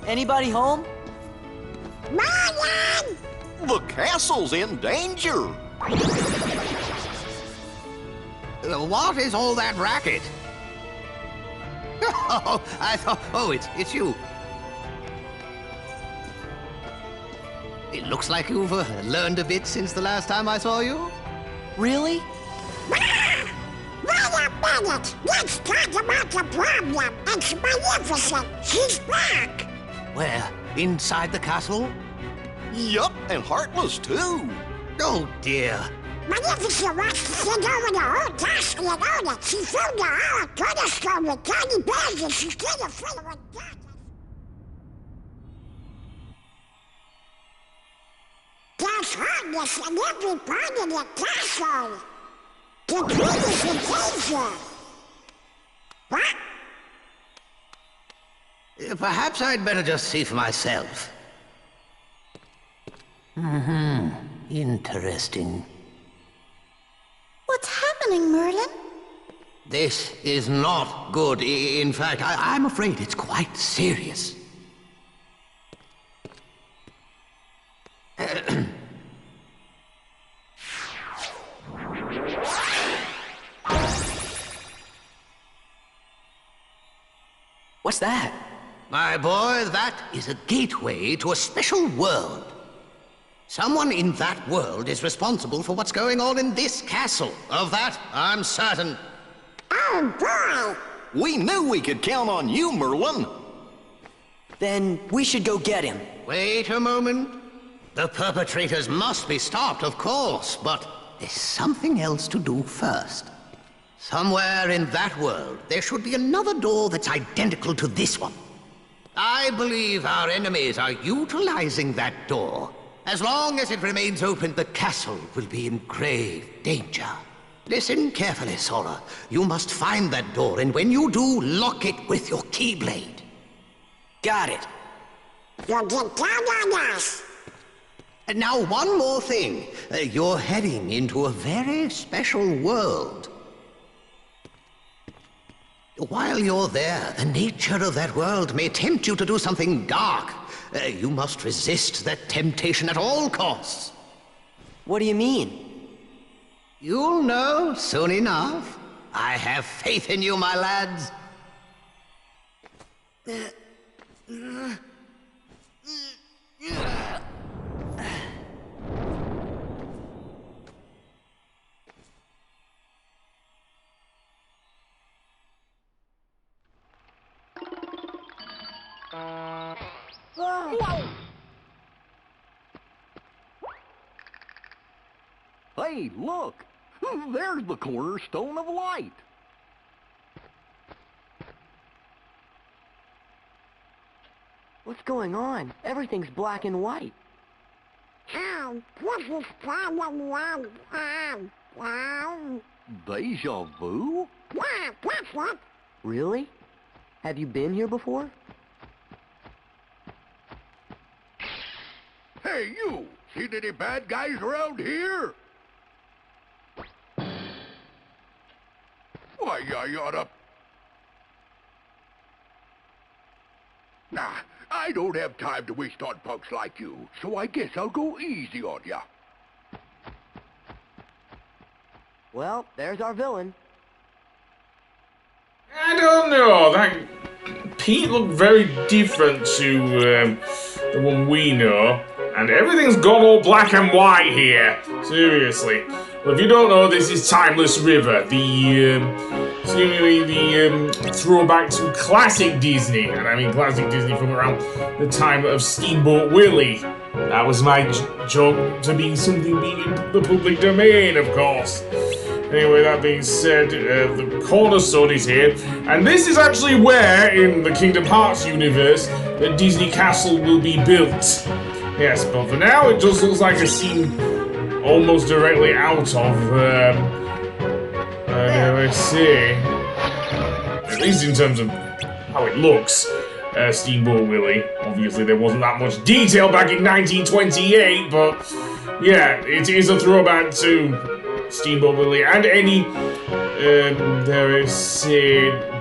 Anybody home? Merlin! The castle's in danger. What is all that racket? Oh, I thought... Oh, it's you. It looks like you've learned a bit since the last time I saw you. Really? Wait a minute! Let's talk about the problem. It's Magnificent. She's back. Where? Inside the castle? Yup, and Heartless too. Oh, dear. Magnificent wants to send over the whole castle and own it. She filled the whole of Cornerstone with tiny bags and she's getting full of that. There's hardness in every part of the castle. The queen is in danger. What? Perhaps I'd better just see for myself. Interesting. What's happening, Merlin? This is not good. In fact, I'm afraid it's quite serious. What's that? My boy, that is a gateway to a special world. Someone in that world is responsible for what's going on in this castle. Of that, I'm certain. Oh, boy. We knew we could count on you, Merlin. Then we should go get him. Wait a moment. The perpetrators must be stopped, of course, but there's something else to do first. Somewhere in that world, there should be another door that's identical to this one. I believe our enemies are utilizing that door. As long as it remains open, the castle will be in grave danger. Listen carefully, Sora. You must find that door, and when you do, lock it with your keyblade. Got it. You'll get down on us. And now, one more thing. You're heading into a very special world. While you're there, the nature of that world may tempt you to do something dark. You must resist that temptation at all costs. What do you mean? You'll know soon enough. I have faith in you, my lads. Hey, look! There's the Cornerstone of Light! What's going on? Everything's black and white. Oh, this is problem 1. Deja vu? Yeah, that's it. Really? Have you been here before? Hey, you! Seen any bad guys around here? Why, you oughta... Nah, I don't have time to waste on punks like you, so I guess I'll go easy on ya. Well, there's our villain. I don't know, that Pete looked very different to the one we know, and everything's gone all black and white here, seriously. Well, if you don't know, this is Timeless River, seemingly the throwback to classic Disney, and I mean classic Disney from around the time of Steamboat Willie. That was my joke to be something being in the public domain, of course. Anyway, that being said, the Cornerstone is here, and this is actually where, in the Kingdom Hearts universe, the Disney Castle will be built. Yes, but for now, it just looks like a scene almost directly out of, let's see, at least in terms of how it looks, Steamboat Willie. Obviously, there wasn't that much detail back in 1928, but yeah, it is a throwback to Steamboat Willie and any,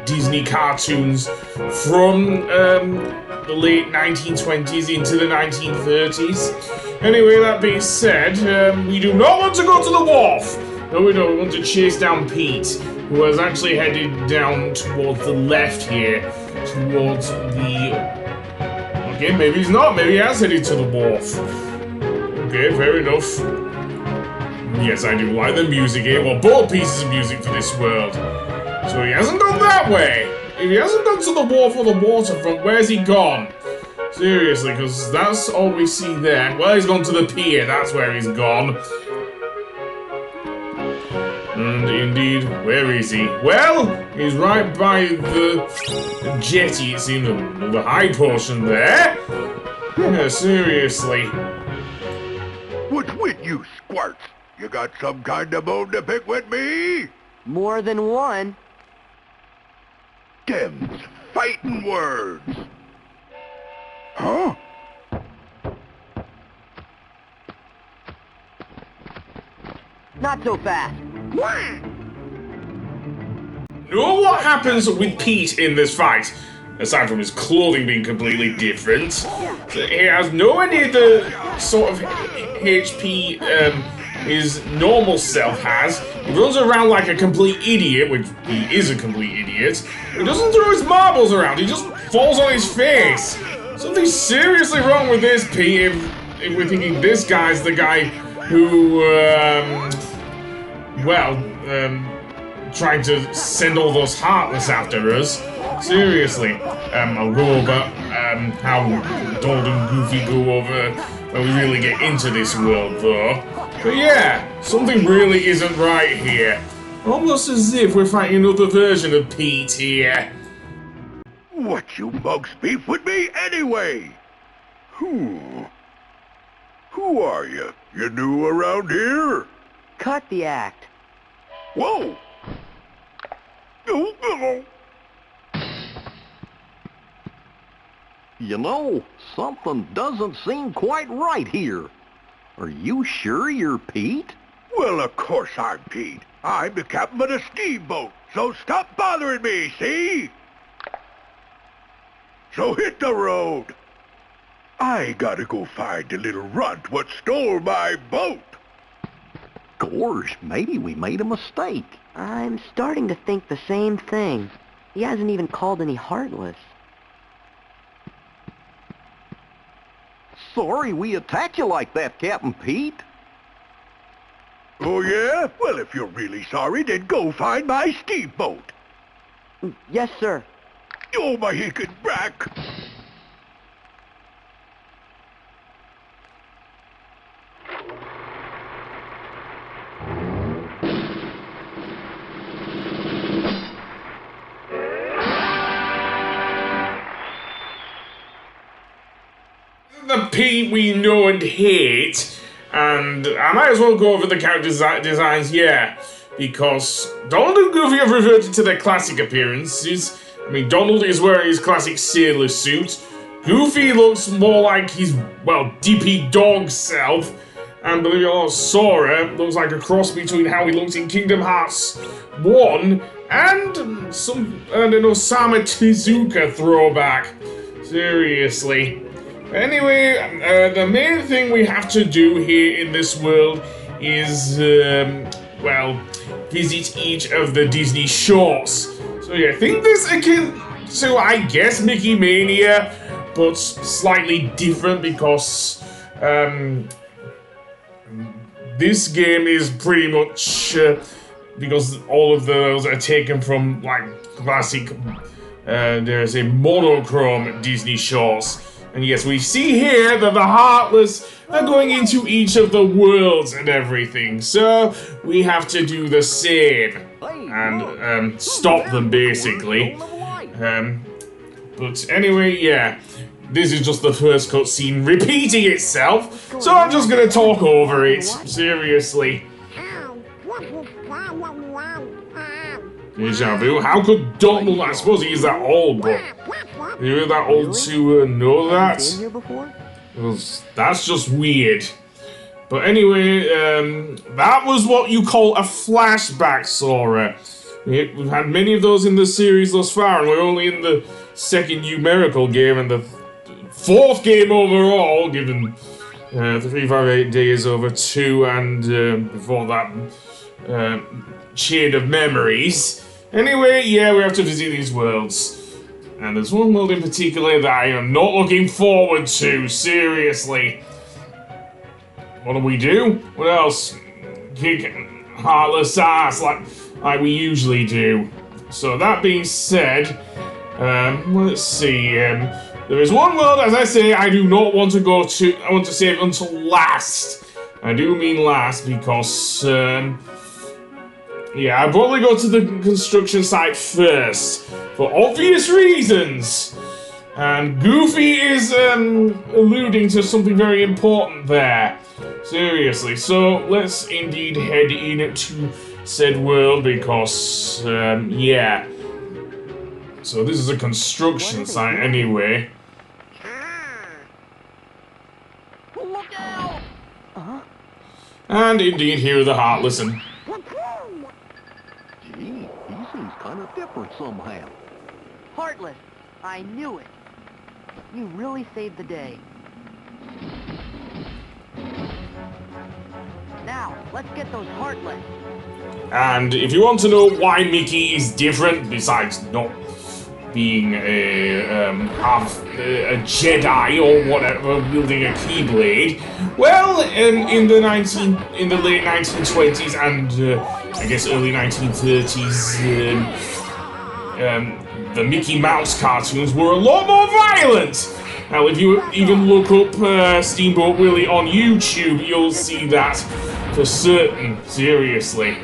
Disney cartoons from, the late 1920s into the 1930s. Anyway, that being said, we do not want to go to the wharf. No, we don't. We want to chase down Pete, who has actually headed down towards the left here, towards the... Okay, maybe he's not. Maybe he has headed to the wharf. Okay, fair enough. Yes, I do like the music here. Well, both pieces of music for this world. So he hasn't gone that way. If he hasn't gone to the wharf or the waterfront, where's he gone? Seriously, because that's all we see there. Well, he's gone to the pier. That's where he's gone. And indeed, where is he? Well, he's right by the jetty, it seems, the high portion there. Yeah, seriously. What's with you, squirts? You got some kind of bone to pick with me? More than one. Them's fighting words. Huh? Not so fast. What? Know what happens with Pete in this fight? Aside from his clothing being completely different, he has nowhere near the sort of HP his normal self has. He runs around like a complete idiot, which he is a complete idiot. He doesn't throw his marbles around, he just falls on his face. Something's seriously wrong with this, Pete, if we're thinking this guy's the guy who, trying to send all those Heartless after us. Seriously. I'll go over how Donald and Goofy go over when we really get into this world, though. But yeah, something really isn't right here. Almost as if we're fighting another version of Pete here. What you mugs beef with me anyway? Who are you? You new around here? Cut the act. Whoa! You know, something doesn't seem quite right here. Are you sure you're Pete? Well, of course I'm Pete. I'm the captain of the steamboat, so stop bothering me, see? So hit the road. I gotta go find the little runt what stole my boat. Gosh, maybe we made a mistake. I'm starting to think the same thing. He hasn't even called any Heartless. Sorry we attacked you like that, Captain Pete. Oh, yeah? Well, if you're really sorry, then go find my steamboat. Yes, sir. Oh, my hickin' back. The Pete we know and hate, and I might as well go over the character designs, yeah, because Donald and Goofy have reverted to their classic appearances. I mean, Donald is wearing his classic sailor suit, Goofy looks more like his, well, DP dog self, and believe it or not, Sora looks like a cross between how he looks in Kingdom Hearts 1 and some, I don't know, Osamu Tezuka throwback. Seriously. Anyway, the main thing we have to do here in this world is, well, visit each of the Disney shorts. So yeah, I think this akin to, I guess, Mickey Mania, but slightly different because, this game is pretty much, because all of those are taken from, like, classic, there's a monochrome Disney shorts. And yes, we see here that the Heartless are going into each of the worlds and everything. So, we have to do the same. And, stop them, basically. But anyway, yeah. This is just the first cutscene repeating itself. So I'm just gonna talk over it. Seriously. Deja vu? How could Donald, I suppose he is that old, but... You're that old to know that? Been here before? Well, that's just weird. But anyway, that was what you call a flashback, Sora. We've had many of those in the series thus far, and we're only in the second numerical game, and the 4th game overall, given 358 days over 2, and before that, chain of memories. Anyway, yeah, we have to visit these worlds. And there's one world in particular that I am not looking forward to, seriously. What do we do? What else? Kick heartless ass like we usually do. So that being said, let's see. There is one world, as I say, I do not want to go to. I want to save until last. I do mean last because, yeah, I'll probably go to the construction site first for obvious reasons. And Goofy is alluding to something very important there. Seriously, so let's indeed head into said world because, yeah. So this is a construction site anyway. Look out! And indeed, here are the Heartless and... Gee, he seems kind of different somehow. Heartless! I knew it! You really saved the day. Now, let's get those Heartless. And if you want to know why Mickey is different, besides not being a Jedi or whatever, wielding a Keyblade, well, in the late 1920s and I guess early 1930s, the Mickey Mouse cartoons were a lot more violent. Now, if you even look up Steamboat Willie on YouTube, you'll see that for certain. Seriously.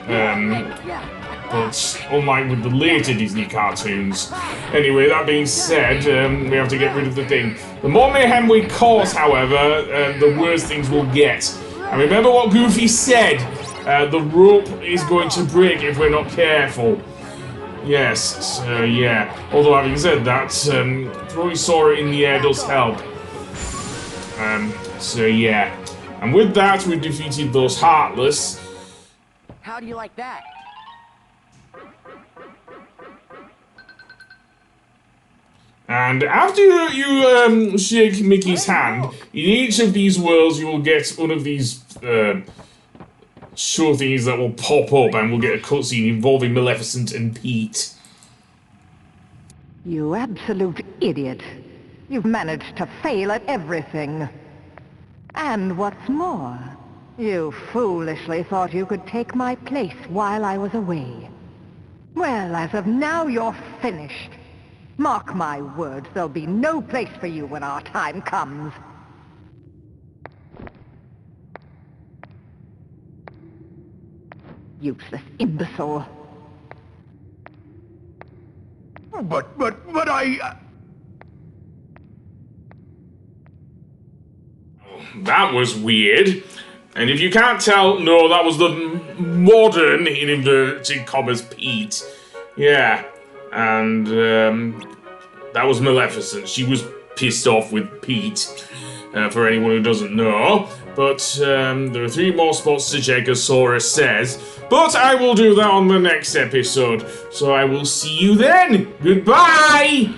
But unlike with the later Disney cartoons. Anyway, that being said, we have to get rid of the thing. The more mayhem we cause, however, the worse things will get. And remember what Goofy said, the rope is going to break if we're not careful. Yes, so yeah. Although having said that, throwing Sora in the air does help. So yeah. And with that, we've defeated those Heartless. How do you like that? And after you shake Mickey's hand, in each of these worlds you will get one of these show things that will pop up, and we'll get a cutscene involving Maleficent and Pete. You absolute idiot. You've managed to fail at everything. And what's more, you foolishly thought you could take my place while I was away. Well, as of now, you're finished. Mark my words, there'll be no place for you when our time comes. Useless imbecile. But I... That was weird. And if you can't tell, no, that was the modern, in inverted commas, Pete. Yeah. And that was Maleficent. She was pissed off with Pete, for anyone who doesn't know. But there are 3 more spots to check, as Sora says. But I will do that on the next episode. So I will see you then. Goodbye!